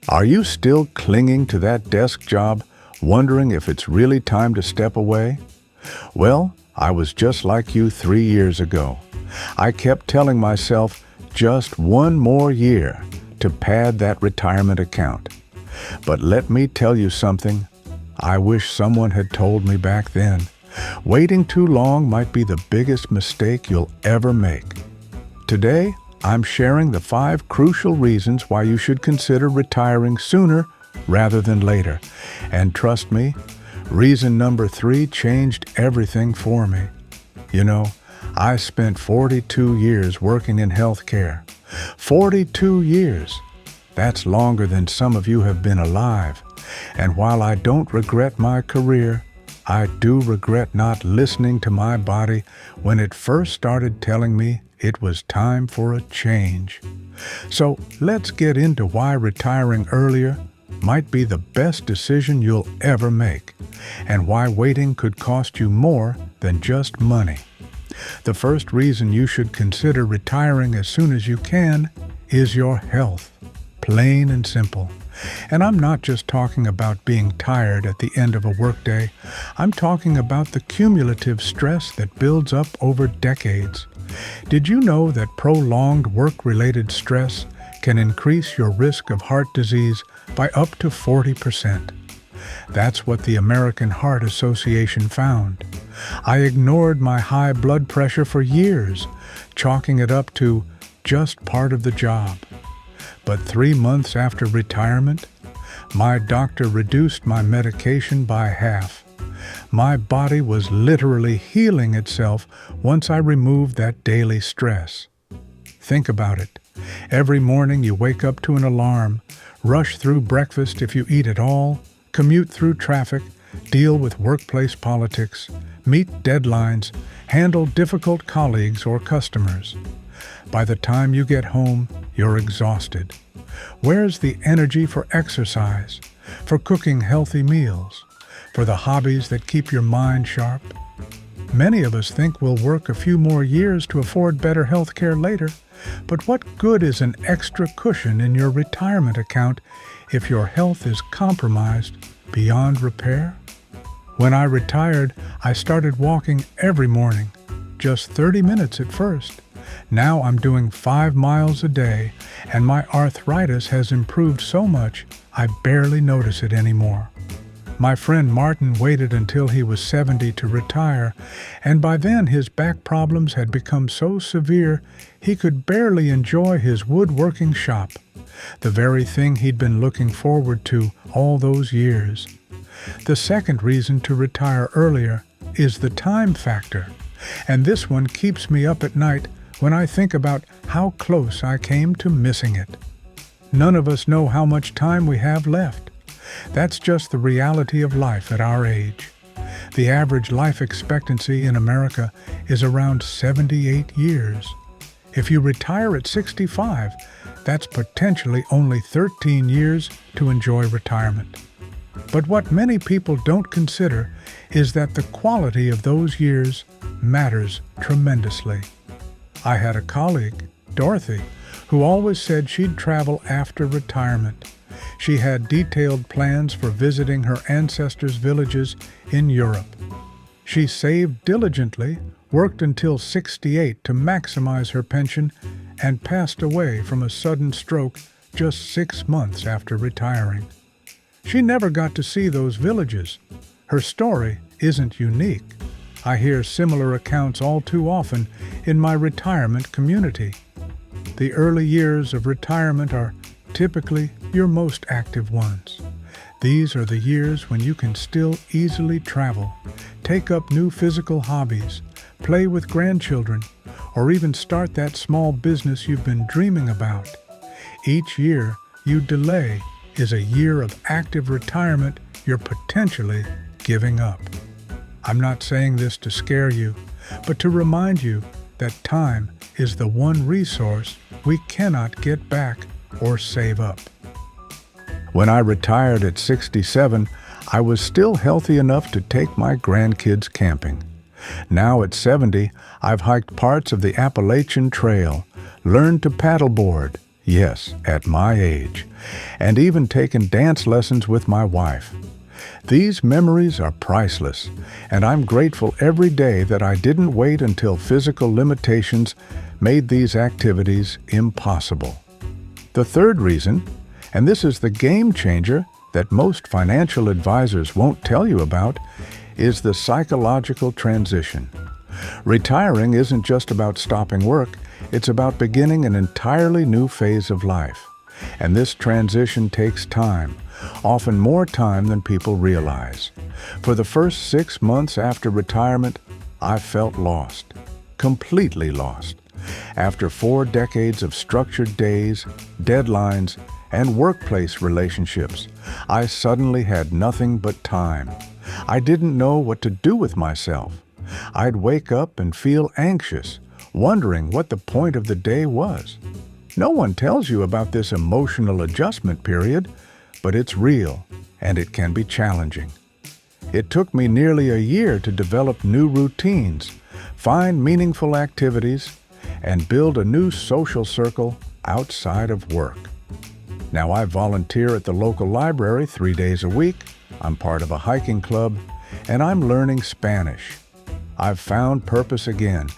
Are you still clinging to that desk job, wondering if it's really time to step away? Well, I was just like you 3 years ago. I kept telling myself just one more year to pad that retirement account. But let me tell you something I wish someone had told me back then. Waiting too long might be the biggest mistake you'll ever make. Today, I'm sharing the 5 crucial reasons why you should consider retiring sooner rather than later. And trust me, reason number 3 changed everything for me. You know, I spent 42 years working in healthcare. 42 years! That's longer than some of you have been alive. And while I don't regret my career, I do regret not listening to my body when it first started telling me it was time for a change. So let's get into why retiring earlier might be the best decision you'll ever make, and why waiting could cost you more than just money. The first reason you should consider retiring as soon as you can is your health. Plain and simple. And I'm not just talking about being tired at the end of a workday. I'm talking about the cumulative stress that builds up over decades. Did you know that prolonged work-related stress can increase your risk of heart disease by up to 40%? That's what the American Heart Association found. I ignored my high blood pressure for years, chalking it up to just part of the job. But 3 months after retirement, my doctor reduced my medication by half. My body was literally healing itself once I removed that daily stress. Think about it. Every morning you wake up to an alarm, rush through breakfast if you eat at all, commute through traffic, deal with workplace politics, meet deadlines, handle difficult colleagues or customers. By the time you get home, you're exhausted. Where's the energy for exercise, for cooking healthy meals, for the hobbies that keep your mind sharp? Many of us think we'll work a few more years to afford better health care later, but what good is an extra cushion in your retirement account if your health is compromised beyond repair? When I retired, I started walking every morning, just 30 minutes at first. Now I'm doing 5 miles a day, and my arthritis has improved so much I barely notice it anymore. My friend Martin waited until he was 70 to retire, and by then his back problems had become so severe he could barely enjoy his woodworking shop, the very thing he'd been looking forward to all those years. The second reason to retire earlier is the time factor, and this one keeps me up at night when I think about how close I came to missing it. None of us know how much time we have left. That's just the reality of life at our age. The average life expectancy in America is around 78 years. If you retire at 65, that's potentially only 13 years to enjoy retirement. But what many people don't consider is that the quality of those years matters tremendously. I had a colleague, Dorothy, who always said she'd travel after retirement. She had detailed plans for visiting her ancestors' villages in Europe. She saved diligently, worked until 68 to maximize her pension, and passed away from a sudden stroke just 6 months after retiring. She never got to see those villages. Her story isn't unique. I hear similar accounts all too often in my retirement community. The early years of retirement are typically your most active ones. These are the years when you can still easily travel, take up new physical hobbies, play with grandchildren, or even start that small business you've been dreaming about. Each year you delay is a year of active retirement you're potentially giving up. I'm not saying this to scare you, but to remind you that time is the one resource we cannot get back or save up. When I retired at 67, I was still healthy enough to take my grandkids camping. Now at 70, I've hiked parts of the Appalachian Trail, learned to paddleboard, Yes, at my age, and even taken dance lessons with my wife. These memories are priceless, and I'm grateful every day that I didn't wait until physical limitations made these activities impossible. The third reason, and this is the game changer that most financial advisors won't tell you about, is the psychological transition. Retiring isn't just about stopping work, it's about beginning an entirely new phase of life. And this transition takes time, often more time than people realize. For the first 6 months after retirement, I felt lost, completely lost. After 4 decades of structured days, deadlines, and workplace relationships, I suddenly had nothing but time. I didn't know what to do with myself. I'd wake up and feel anxious, wondering what the point of the day was. No one tells you about this emotional adjustment period, but it's real, and it can be challenging. It took me nearly a year to develop new routines, find meaningful activities, and build a new social circle outside of work. Now I volunteer at the local library 3 days a week, I'm part of a hiking club, and I'm learning Spanish. I've found purpose again,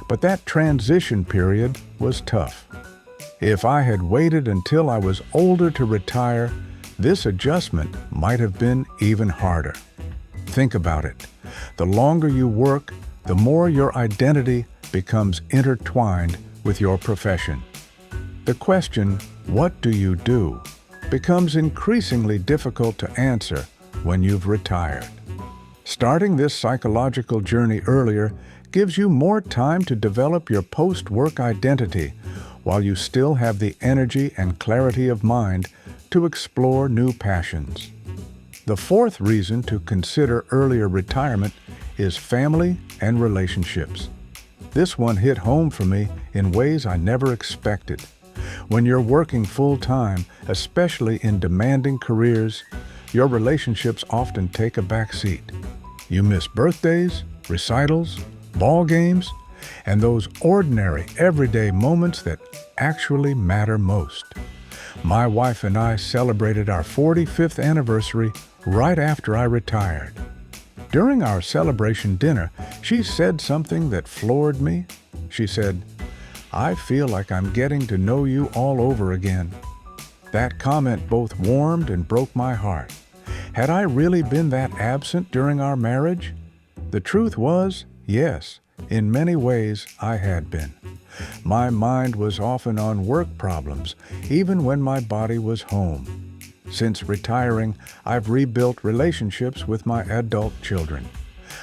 but that transition period was tough. If I had waited until I was older to retire, this adjustment might have been even harder. Think about it. The longer you work, the more your identity becomes intertwined with your profession. The question, "What do you do?" becomes increasingly difficult to answer when you've retired. Starting this psychological journey earlier gives you more time to develop your post-work identity while you still have the energy and clarity of mind to explore new passions. The fourth reason to consider earlier retirement is family and relationships. This one hit home for me in ways I never expected. When you're working full-time, especially in demanding careers, your relationships often take a back seat. You miss birthdays, recitals, ball games, and those ordinary, everyday moments that actually matter most. My wife and I celebrated our 45th anniversary right after I retired. During our celebration dinner, she said something that floored me. She said, "I feel like I'm getting to know you all over again." That comment both warmed and broke my heart. Had I really been that absent during our marriage? The truth was, yes, in many ways I had been. My mind was often on work problems, even when my body was home. Since retiring, I've rebuilt relationships with my adult children.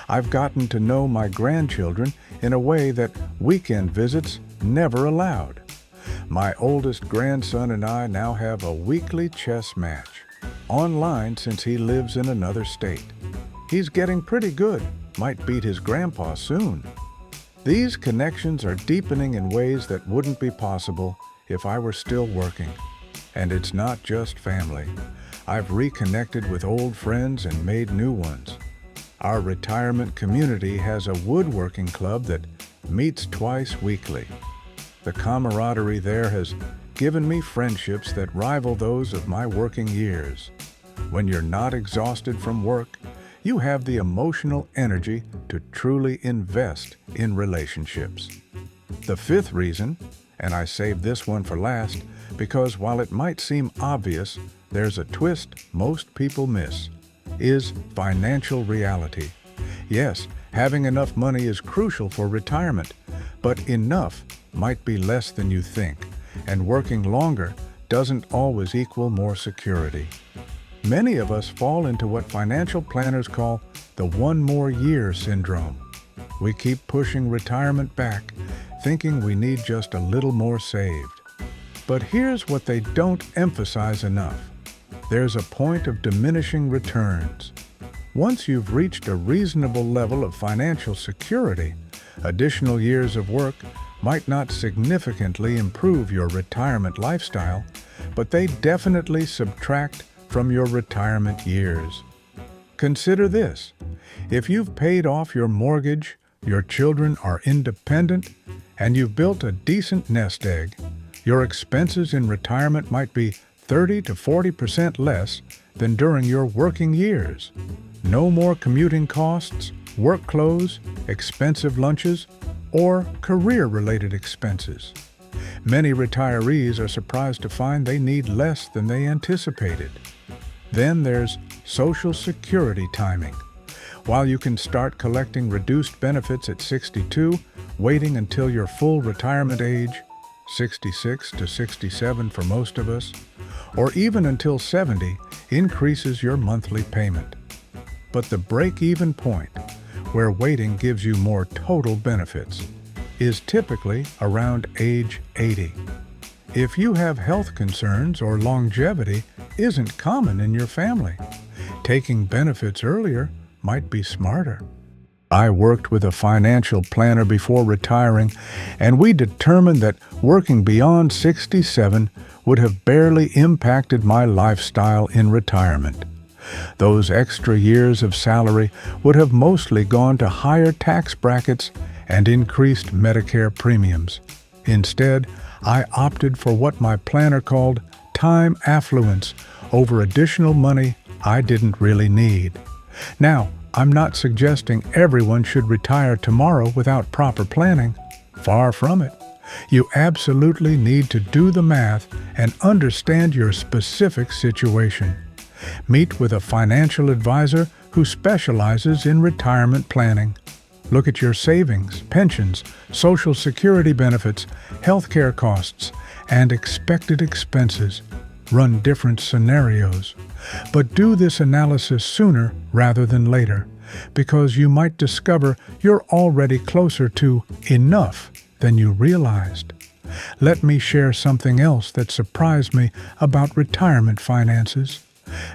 I've gotten to know my grandchildren in a way that weekend visits never allowed. My oldest grandson and I now have a weekly chess match, online since he lives in another state. He's getting pretty good, might beat his grandpa soon. These connections are deepening in ways that wouldn't be possible if I were still working. And it's not just family. I've reconnected with old friends and made new ones. Our retirement community has a woodworking club that meets twice weekly. The camaraderie there has given me friendships that rival those of my working years. When you're not exhausted from work, you have the emotional energy to truly invest in relationships. The fifth reason, and I saved this one for last, because while it might seem obvious, there's a twist most people miss, is financial reality. Yes, having enough money is crucial for retirement, but enough might be less than you think, and working longer doesn't always equal more security. Many of us fall into what financial planners call the one more year syndrome. We keep pushing retirement back, thinking we need just a little more saved. But here's what they don't emphasize enough. There's a point of diminishing returns. Once you've reached a reasonable level of financial security, additional years of work might not significantly improve your retirement lifestyle, but they definitely subtract from your retirement years. Consider this. If you've paid off your mortgage, your children are independent, and you've built a decent nest egg, Your expenses in retirement might be 30 to 40% less than during your working years. No more commuting costs, work clothes, expensive lunches, or career-related expenses. Many retirees are surprised to find they need less than they anticipated. Then there's Social Security timing. While you can start collecting reduced benefits at 62, waiting until your full retirement age, 66 to 67 for most of us, or even until 70, increases your monthly payment. But the break-even point, where waiting gives you more total benefits, is typically around age 80. If you have health concerns or longevity isn't common in your family, taking benefits earlier might be smarter. I worked with a financial planner before retiring, and we determined that working beyond 67 would have barely impacted my lifestyle in retirement. Those extra years of salary would have mostly gone to higher tax brackets and increased Medicare premiums. Instead, I opted for what my planner called time affluence over additional money I didn't really need. Now, I'm not suggesting everyone should retire tomorrow without proper planning. Far from it. You absolutely need to do the math and understand your specific situation. Meet with a financial advisor who specializes in retirement planning. Look at your savings, pensions, Social Security benefits, healthcare costs, and expected expenses. Run different scenarios. But do this analysis sooner rather than later, because you might discover you're already closer to enough than you realized. Let me share something else that surprised me about retirement finances.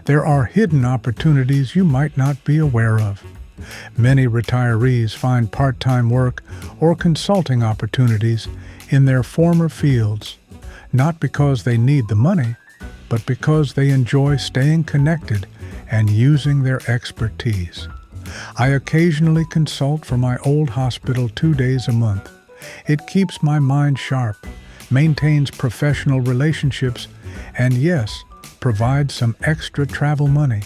There are hidden opportunities you might not be aware of. Many retirees find part-time work or consulting opportunities in their former fields, not because they need the money, but because they enjoy staying connected and using their expertise. I occasionally consult for my old hospital 2 days a month. It keeps my mind sharp, maintains professional relationships, and yes, provides some extra travel money.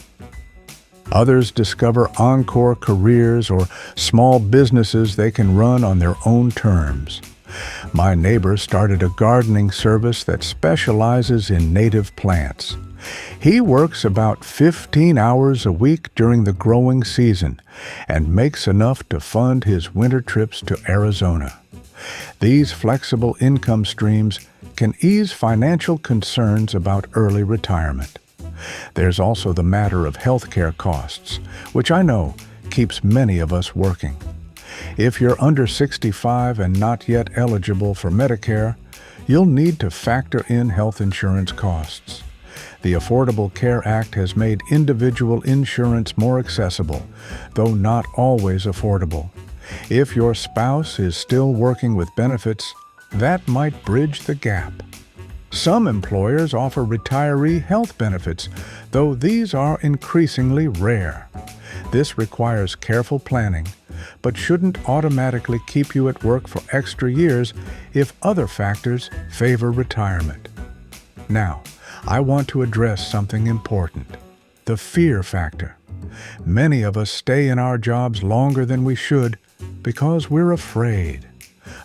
Others discover encore careers or small businesses they can run on their own terms. My neighbor started a gardening service that specializes in native plants. He works about 15 hours a week during the growing season and makes enough to fund his winter trips to Arizona. These flexible income streams can ease financial concerns about early retirement. There's also the matter of healthcare costs, which I know keeps many of us working. If you're under 65 and not yet eligible for Medicare, you'll need to factor in health insurance costs. The Affordable Care Act has made individual insurance more accessible, though not always affordable. If your spouse is still working with benefits, that might bridge the gap. Some employers offer retiree health benefits, though these are increasingly rare. This requires careful planning, but shouldn't automatically keep you at work for extra years if other factors favor retirement. Now, I want to address something important: the fear factor. Many of us stay in our jobs longer than we should because we're afraid.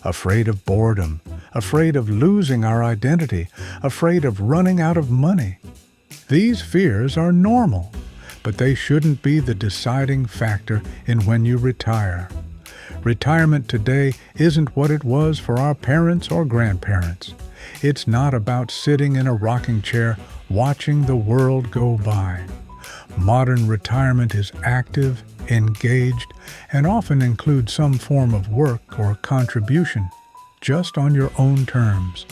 Afraid of boredom, afraid of losing our identity, afraid of running out of money. These fears are normal, but they shouldn't be the deciding factor in when you retire. Retirement today isn't what it was for our parents or grandparents. It's not about sitting in a rocking chair watching the world go by. Modern retirement is active, engaged, and often includes some form of work or contribution, just on your own terms.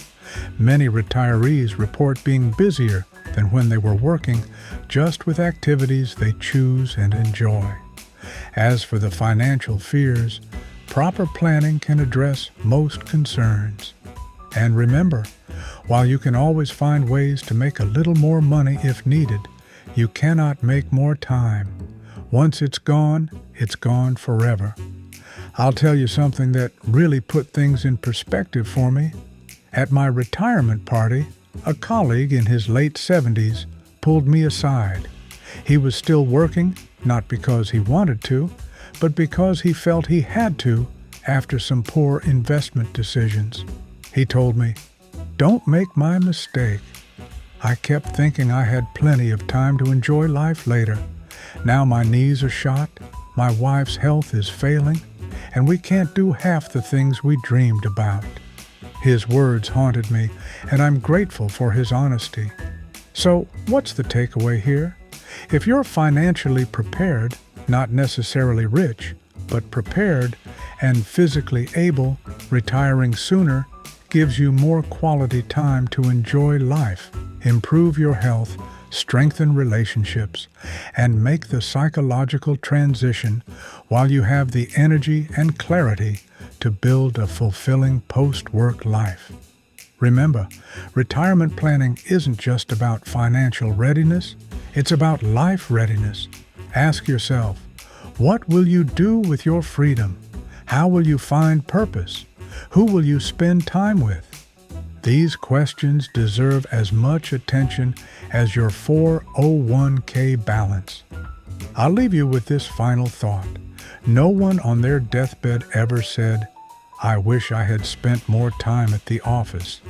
Many retirees report being busier than when they were working, just with activities they choose and enjoy. As for the financial fears, proper planning can address most concerns. And remember, while you can always find ways to make a little more money if needed, you cannot make more time. Once it's gone forever. I'll tell you something that really put things in perspective for me. At my retirement party, a colleague in his late 70s pulled me aside. He was still working, not because he wanted to, but because he felt he had to after some poor investment decisions. He told me, "Don't make my mistake." I kept thinking I had plenty of time to enjoy life later. Now my knees are shot, my wife's health is failing, and we can't do half the things we dreamed about. His words haunted me, and I'm grateful for his honesty. So, what's the takeaway here? If you're financially prepared, not necessarily rich, but prepared and physically able, retiring sooner gives you more quality time to enjoy life, improve your health, strengthen relationships, and make the psychological transition while you have the energy and clarity to build a fulfilling post-work life. Remember, retirement planning isn't just about financial readiness, it's about life readiness. Ask yourself, what will you do with your freedom? How will you find purpose? Who will you spend time with? These questions deserve as much attention as your 401k balance. I'll leave you with this final thought. No one on their deathbed ever said, "I wish I had spent more time at the office."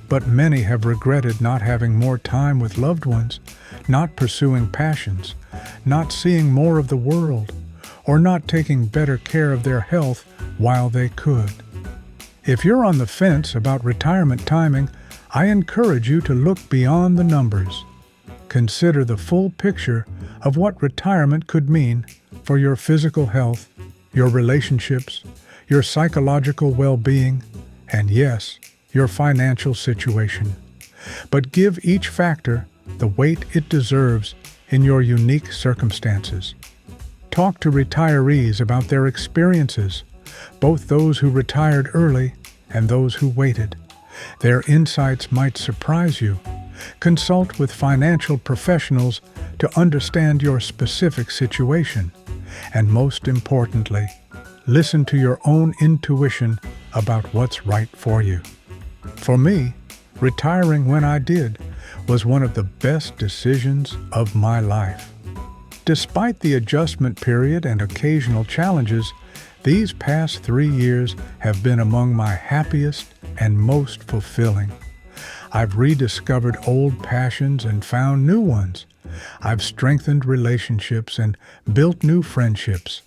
But many have regretted not having more time with loved ones, not pursuing passions, not seeing more of the world, or not taking better care of their health while they could. If you're on the fence about retirement timing, I encourage you to look beyond the numbers. Consider the full picture of what retirement could mean for your physical health, your relationships, your psychological well-being, and yes, your financial situation. But give each factor the weight it deserves in your unique circumstances. Talk to retirees about their experiences, both those who retired early and those who waited. Their insights might surprise you. Consult with financial professionals to understand your specific situation. And most importantly, listen to your own intuition about what's right for you. For me, retiring when I did was one of the best decisions of my life. Despite the adjustment period and occasional challenges, these past 3 years have been among my happiest and most fulfilling. I've rediscovered old passions and found new ones. I've strengthened relationships and built new friendships.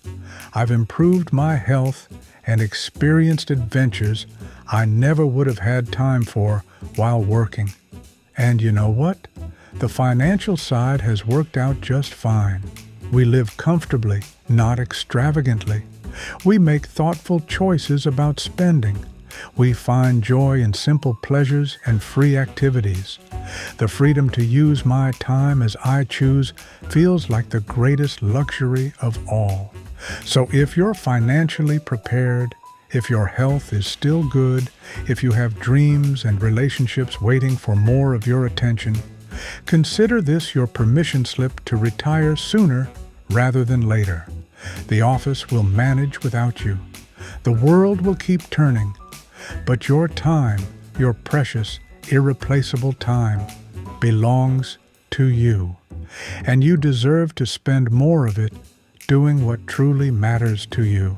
I've improved my health and experienced adventures I never would have had time for while working. And you know what? The financial side has worked out just fine. We live comfortably, not extravagantly. We make thoughtful choices about spending. We find joy in simple pleasures and free activities. The freedom to use my time as I choose feels like the greatest luxury of all. So if you're financially prepared, if your health is still good, if you have dreams and relationships waiting for more of your attention, consider this your permission slip to retire sooner rather than later. The office will manage without you. The world will keep turning. But your time, your precious, irreplaceable time, belongs to you. And you deserve to spend more of it doing what truly matters to you.